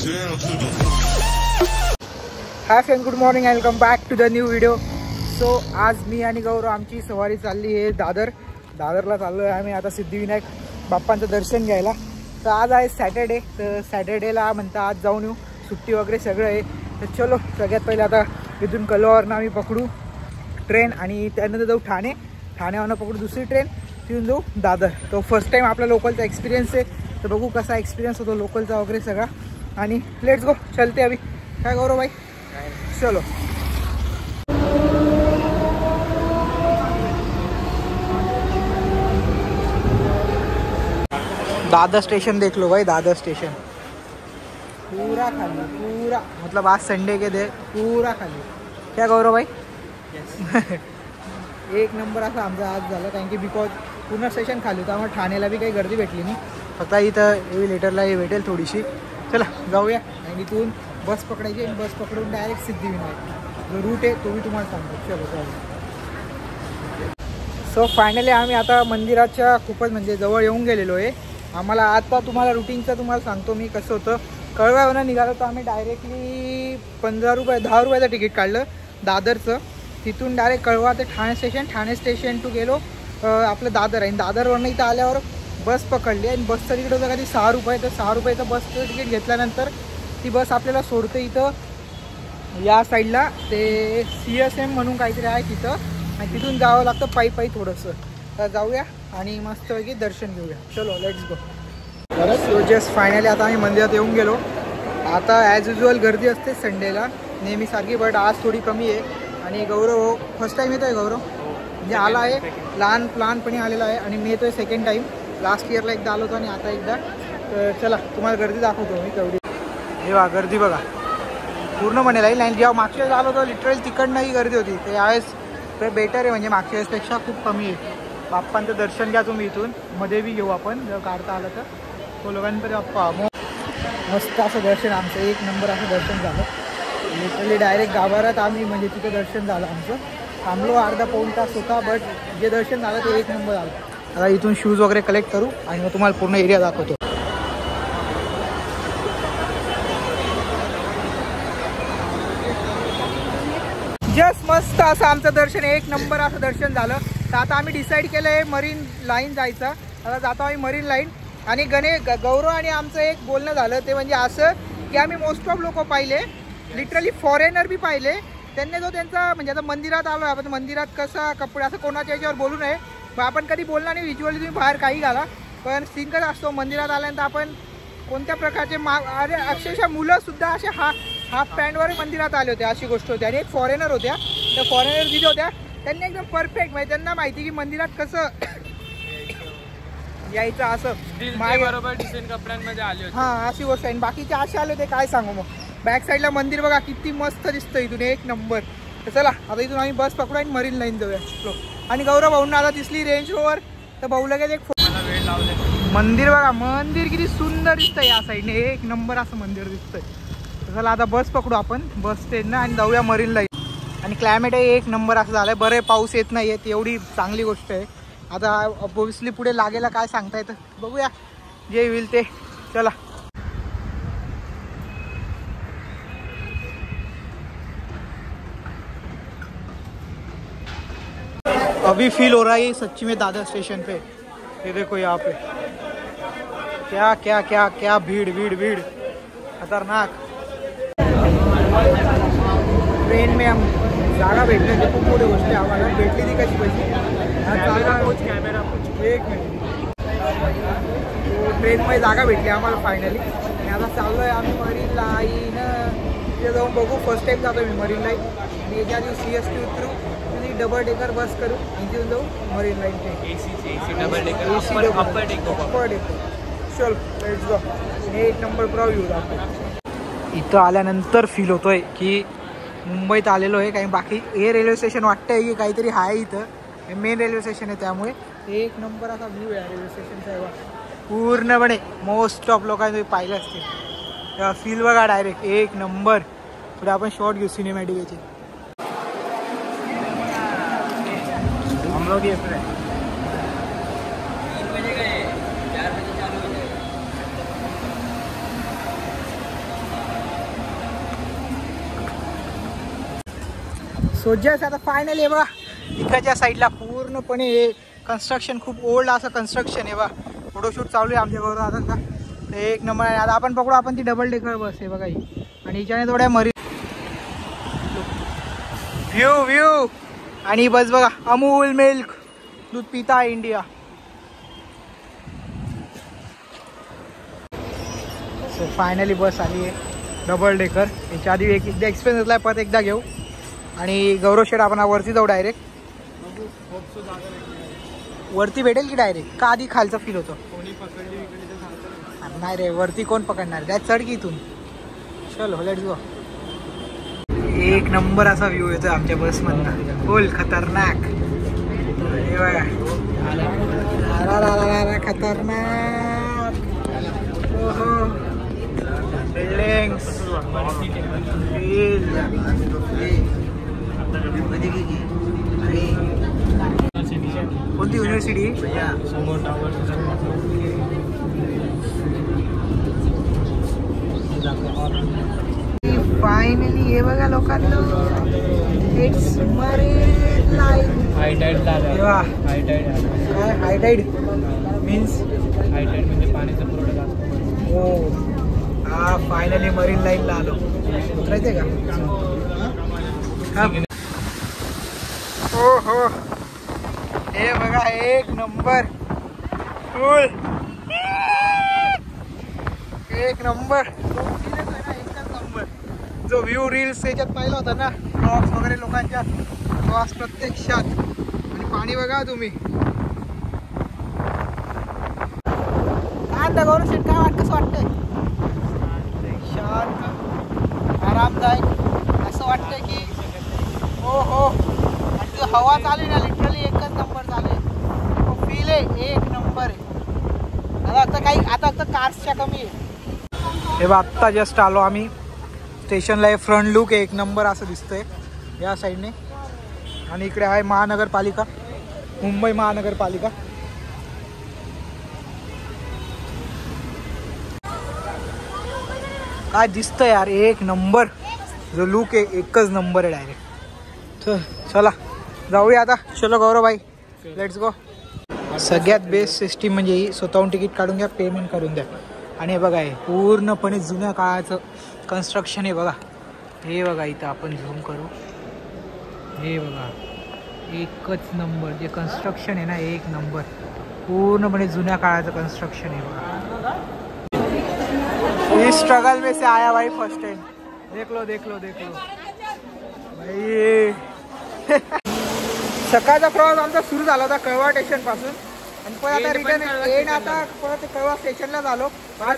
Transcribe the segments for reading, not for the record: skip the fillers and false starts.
High friend, good morning and welcome back to the new video. So आज मी आणि गौरव आमची सवारी चालली आहे दादरला चाललो आहे आम्ही आता सिद्धिविनायक बाप्पांचं दर्शन घ्यायला. तर आज आहे सॅटर्डे, तर सॅटर्डेला म्हणता आज जाऊन येऊ, सुट्टी वगैरे सगळं आहे. तर चलो सगळ्यात पहिले आता इथून कलोवरनं आम्ही पकडू ट्रेन आणि त्यानंतर जाऊ ठाण्यावरनं पकडू दुसरी ट्रेन, तिथून जाऊ दादर. तो फर्स्ट टाईम आपला लोकलचा एक्सपिरियन्स आहे, तर बघू कसा एक्सपिरियन्स होतो लोकलचा वगैरे सगळा. आणि लेट्स गो, चलते अभी. काय गौरव भाई, चलो. दादर स्टेशन देख लो भाई, दादर स्टेशन पूरा खाली, पूरा मतलब आज संडे के दे पूरा खाली. क्या गौरव भाई? एक नंबर असं आमचा आज झालं, कारण की बिकॉज पूर्ण स्टेशन खाली होतं, त्यामुळे ठाण्याला बी काही गर्दी भेटली नाही. फक्त इथं एव्हिलेटरला हे भेटेल थोडीशी. चला जाऊया आणि इथून बस पकडायची आणि बस पकडून डायरेक्ट सिद्धिविनायक जो रूट आहे तो मी तुम्हाला सांगतो. चलो जाऊ. सो फायनली आम्ही आता मंदिराच्या खूपच म्हणजे जवळ येऊन गेलेलो आहे. आम्हाला आता तुम्हाला रुटीनचं तुम्हाला सांगतो मी कसं होतं. कळव्यावरून निघालो तर आम्ही डायरेक्टली 10 रुपयाचं तिकीट काढलं दादरचं. तिथून डायरेक्ट कळवा ते ठाणे स्टेशन टू गेलो आपलं दादर आहे. दादरवरनं इथं आल्यावर बस पकडली आणि बसचं तिकीट होतं कधी 6 रुपये. तर 6 रुपयाचं बसचं तिकीट घेतल्यानंतर ती बस आपल्याला सोडते इथं या साईडला, ते CSM म्हणून काहीतरी आहे तिथं, आणि तिथून जावं लागतं पायी थोडंसं. तर जाऊया आणि मस्तपैकी दर्शन घेऊया. चलो let's go. So just finally आता आम्ही मंदिरात येऊन गेलो. आता ॲज युजल गर्दी असते संडेला नेहमीसारखी, बट आज थोडी कमी आहे. आणि गौरव फर्स्ट टाईम येतो आहे. गौरव म्हणजे आला आहे, लहानपणी आलेला आहे, आणि मी येतो आहे सेकंड टाईम. लास्ट इयरला एकदा आलो होतो आणि आता एकदा. तर चला तुम्हाला गर्दी दाखवतो मी केवढी. जेव्हा गर्दी बघा पूर्ण म्हणेल आहे. आणि जेव्हा मागच्या वेळेस आलो होतो लिटरली तिकडनंही गर्दी होती. तर यावेळेस तर बेटर आहे, म्हणजे मागच्या वेळेसपेक्षा खूप कमी आहे. बाप्पांचं दर्शन घ्या तुम्ही इथून, मध्ये बी घेऊ आपण जर काढता आलं तर. तो लोकांपर्यंत बाप्पा मस्त असं दर्शन, आमचं एक नंबर असं दर्शन झालं. लिटरली डायरेक्ट गाभाऱ्यात आम्ही, म्हणजे तिथं दर्शन झालं आमचं. थांबलो अर्धा पाऊण तास होता, बट जे दर्शन झालं ते एक नंबर झालं. आता इथून शूज वगैरे कलेक्ट करू आणि मग तुम्हाला पूर्ण एरिया दाखवतो. जस्ट मस्त असं आमचं दर्शन, एक नंबर असं दर्शन झालं. तर आता आम्ही डिसाईड केलं आहे मरीन लाईन जायचं. आता जातो आम्ही मरीन लाईन. आणि गौरव आणि आमचं एक बोलणं झालं, ते म्हणजे असं की आम्ही मोस्ट ऑफ लोक पाहिले, लिटरली फॉरेनर बी पाहिले. त्यांनी जो त्यांचा म्हणजे आता मंदिरात आलो आपण, मंदिरात कसा कपडे असं कोणाच्या याच्यावर बोलू नये, आपण कधी बोलणार नाही. व्हिज्युअली तुम्ही बाहेर काही घाला, पण सिंगल असतो मंदिरात आल्यानंतर आपण कोणत्या प्रकारचे अरे अक्षरशः मुलंसुद्धा असे हाफ पॅन्टवर मंदिरात आले होते, अशी गोष्ट होती. आणि एक फॉरेनर होत्या, त्या फॉरेनर दिल्या होत्या, त्यांनी एकदम परफेक्ट, म्हणजे त्यांना माहिती की मंदिरात कसं यायचं, असं बरोबर डिसेंट कपड्यांमध्ये आले होते. हां अशी गोष्ट आहे. बाकीचे असे आले होते काय सांगू. मग बॅक साईडला मंदिर बघा किती मस्त दिसतं इथून, एक नंबर. तर चला आता इथून आम्ही बस पकडू आणि मरीन लाईन जाऊया. आणि गौरव भाऊंना आता दिसली रेंज रोवर, तर भाऊ लगेच एक वेळ लावले. मंदिर बघा, मंदिर किती सुंदर दिसतं या साईडने, एक नंबर असं मंदिर दिसतंय. तर चला आता बस पकडू आपण बस स्टँडनं आणि जाऊया मरीन लाईन. आणि क्लायमेट आहे एक नंबर असं झालं आहे. बरं पाऊस येत नाही आहे, एवढी चांगली गोष्ट आहे. आता ऑब्व्हियसली पुढे लागेला काय सांगता येतं, बघूया जे होईल ते. चला अभी फील हो रहा है सच्ची में दादर स्टेशन पे. ये देखो यहाँ पे क्या क्या क्या क्या भीड़ खतरनाक. ट्रेन में हम जागा भेटण्याची खूप मोठी गोष्ट आहे. आम्हाला भेटली ती कशी पाहिजे कॅमेरा एक मिनिट. ट्रेनमध्ये जागा भेटली आम्हाला फायनली. आणि आता चाललो आहे आम्ही मरीन लाईन. तिथे जाऊन बघू, फर्स्ट टाईम जातो मी मरीन लाईन. आणि याच्या आधी CST उतरू, डबल डेकर बस करू, इथून जाऊ marine line. AC double decker upper decker. चल लेट्स गो. एक नंबर पुरा व्ह्यू दाखव. इथं आल्यानंतर फील होतोय की मुंबईत आलेलो आहे. काही बाकी हे रेल्वे स्टेशन वाटतंय की काहीतरी आहे इथं, हे मेन रेल्वे स्टेशन आहे, त्यामुळे एक नंबर असा व्ह्यू आहे रेल्वे स्टेशनचा. पूर्णपणे मोस्ट ऑफ लोकांनी पाहिलं असते, तेव्हा फील बघा डायरेक्ट एक नंबर. पुढे आपण शॉर्ट घेऊ सिनेमॅटिक याची. हम लोग ये सो जस्ट आता फायनली आहे बघा इकडच्या साईडला पूर्णपणे हे कन्स्ट्रक्शन खूप ओल्ड असं कन्स्ट्रक्शन आहे बघा. फोटोशूट चालू आहे आमच्याबरोबर आता का एक नंबर आहे. आता आपण पकडू आपण ती डबल डेकर बस आहे बघा ही आणि हिच्याने थोड्या मरी व्ह्यू आणि बस बघा अमूल मिल्क दूध पिता इंडिया. सो फायनली बस आली आहे डबल डेकर. याच्या आधी एकदा एक्सपिरियन्स घेतला परत एकदा घेऊ आणि गौरव शेठ आपण वरती जाऊ डायरेक्ट. वरती भेटेल की डायरेक्ट का आधी खालचं फील होतं? नाही रे वरती कोण पकडणार त्या चढ की इथून. चलो लेट्स गो. एक नंबर असा व्ह्यू येतोय आमच्या बसमधनं फुल खतरनाक. हे बघा खतरनाक. ओहो बिल्डिंग्स कोणती युनिव्हर्सिटी? फायनली हे बघा लोकांना it's marine life. High tide झालं. High tide means high tide म्हणजे पाण्याचा पुरवठा जास्त. हो हा फायनली मरीन लाईनला आलो. उतरायचंय का? हो हो हे बघा एक नंबर फुल एक नंबर. जो व्ह्यू रील्स याच्यात पाहिला होता ना ब्लॉग्स वगैरे लोकांच्या तो आज प्रत्यक्षात. आणि पाणी बघा तुम्ही. काय गौरव शेठ काय कसं वाटतंय? शांत आरामदायक असं वाटतंय की हो हो. आणि जो हवा चालू ना लिटरली एकच नंबर चालू आहे. तो फील आहे एक नंबर आहे. आता फक्त कार्सच्या कमी आहे. हे बघ आत्ता जस्ट आलो आम्ही स्टेशनला. हे फ्रंट लुक एक नंबर असं दिसतंय या साईडने. आणि इकडे आहे महानगरपालिका मुंबई महानगरपालिका. काय दिसतंय यार एक नंबर. जो लुक आहे एकच नंबर आहे डायरेक्ट. चला जाऊया आता. चलो गौरव भाई लेट्स गो. सगळ्यात बेस्ट सिस्टीम म्हणजे ही स्वतःहून तिकीट काढून घ्या पेमेंट करून द्या. आणि हे बघा हे पूर्णपणे जुन्या काळाचं कन्स्ट्रक्शन आहे बघा. हे बघा इथं आपण झूम करू. हे बघा एकच नंबर जे कन्स्ट्रक्शन आहे ना एक नंबर. पूर्णपणे जुन्या काळाचं कन्स्ट्रक्शन आहे बघा. इस स्ट्रगल में से आया भाई फर्स्ट टाइम. देख लो भाई. सकाळचा प्रवास आमचा सुरू झाला होता कळवा स्टेशन पासून आणि परत आता रिटर्न येईन. आता परत कळवा स्टेशनला झालो. आज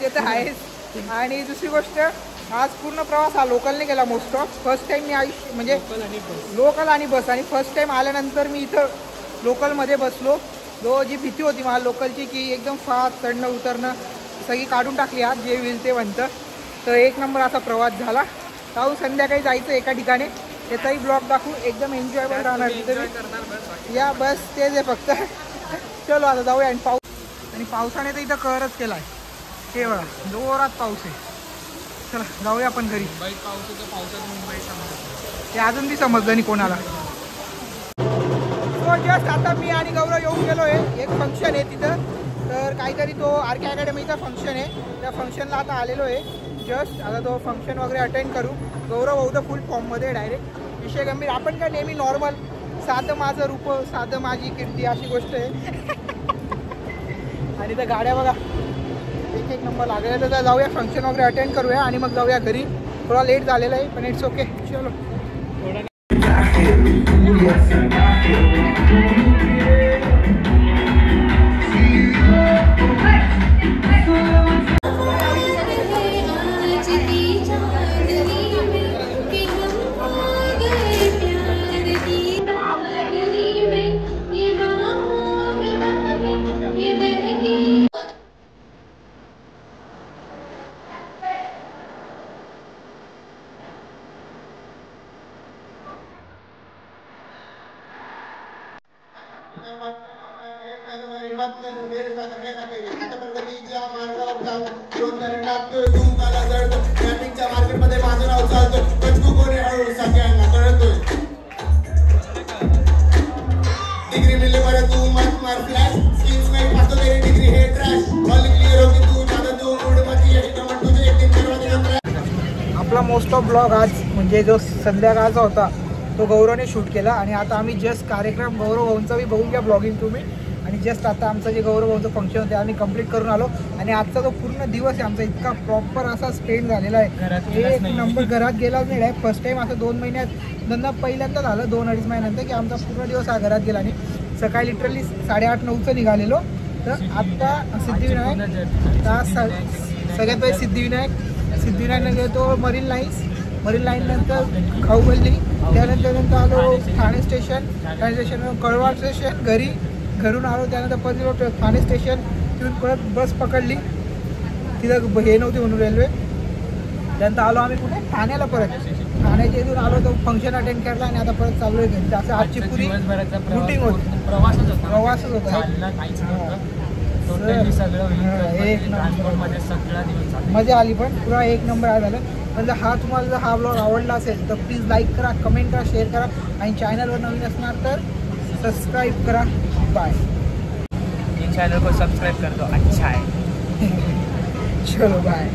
ते तर आहेच. आणि दुसरी गोष्ट आज पूर्ण प्रवास हा लोकलने केला मोस्ट ऑफ. फर्स्ट टाइम मी आयुष्य म्हणजे लोकल आणि बस. आणि फर्स्ट टाइम आल्यानंतर मी इथं लोकलमध्ये बसलो. जी भीती होती मला लोकलची की एकदम फास्ट चढणं उतरणं सगळी काढून टाकली आज जे होईल ते म्हणतं. तर एक नंबर असा प्रवास झाला. जाऊ संध्याकाळी जायचं एका ठिकाणी त्याचाही ब्लॉग दाखवू. एकदम एन्जॉयबल राहणार तिथे या बस तेच आहे फक्त. चलो आता जाऊया. आणि पावसाने तर इथं कहरच केला आहे. हे बघा जोरात पाऊस आहे. चला जाऊया आपण घरी. पावसात मुंबई ते अजून बी समजलं नाही कोणाला. तो जस्ट आता मी आणि गौरव येऊन गेलो आहे. एक फंक्शन आहे तिथं तर काहीतरी तो आर के अकॅडमीचा फंक्शन आहे. त्या फंक्शनला आता आलेलो आहे जस्ट. आता तो फंक्शन वगैरे अटेंड करू. गौरव भाऊ तर फुल फॉर्ममध्ये डायरेक्ट विषय गंभीर. आपण काय नेहमी नॉर्मल साधं माझं रूप साधं माझी कीर्ती अशी गोष्ट आहे. आणि त्या गाड्या बघा एक नंबर लागल्या. तर जाऊया फंक्शन वगैरे अटेंड करूया आणि मग जाऊया घरी. थोडा लेट झालेला आहे पण इट्स ओके. चलो मार्केटमध्ये माझं नाव चालतं. कोणी हळू सगळ्यांना कळतोय डिग्री मिळले बरं तू मत मार फ्लॅश स्किल्स नाही पाहतो तेरी डिग्री हे ट्रॅश ऑल क्लिअर होती तू दादा तू उडमती एकदम तुझे एक दिन करवा आपला मोस्ट ऑफ ब्लॉग आज म्हणजे जो संध्याकाळचा होता तो गौरवने शूट केला आणि आता आम्ही जस्ट कार्यक्रम गौरव भाऊंचा बी बघून घ्या ब्लॉगिंग तुम्ही आणि जस्ट आता आमचं जे गौरव भाऊंचं फंक्शन होतं आम्ही कंप्लीट करून आलो आणि आजचा जो पूर्ण दिवस आहे आमचा इतका प्रॉपर असा स्पेंड झालेला आहे एक नंबर घरात गेलाच नाही आहे फर्स्ट टाईम असं 2 महिन्यात नंतर पहिल्यांदा झालं 2-2.5 महिन्यानंतर की आमचा पूर्ण दिवस हा घरात गेला आणि सकाळी लिटरली 8:30-9चं निघालेलो तर आत्ता सिद्धिविनायक सगळ्यात पहिले सिद्धिविनायक गेलो मरीन लाईन नंतर खाऊ गल्ली त्यानंतर आलो ठाणे स्टेशन कळवाड स्टेशन घरून आलो त्यानंतर परत ठाणे स्टेशन तिथून परत बस पकडली तिथं हे नव्हती म्हणून रेल्वे त्यानंतर आलो आम्ही कुठे ठाण्याला परत ठाण्याच्या इथून आलो तर फंक्शन अटेंड केला आणि आता परत चालू आहे घरी असं आजची पुरी रुटीन होती प्रवासच होता एक नंबर मजा आली पण पुरा एक नंबर आहे झालं म्हणजे तुम्हाला जर हा ब्लॉग आवडला असेल तर प्लीज लाईक करा कमेंट करा शेअर करा आणि चॅनलवर नवीन असणार तर सब्सक्राइब करा बाय चैनल को सब्सक्राइब कर दो अच्छा है चलो बाय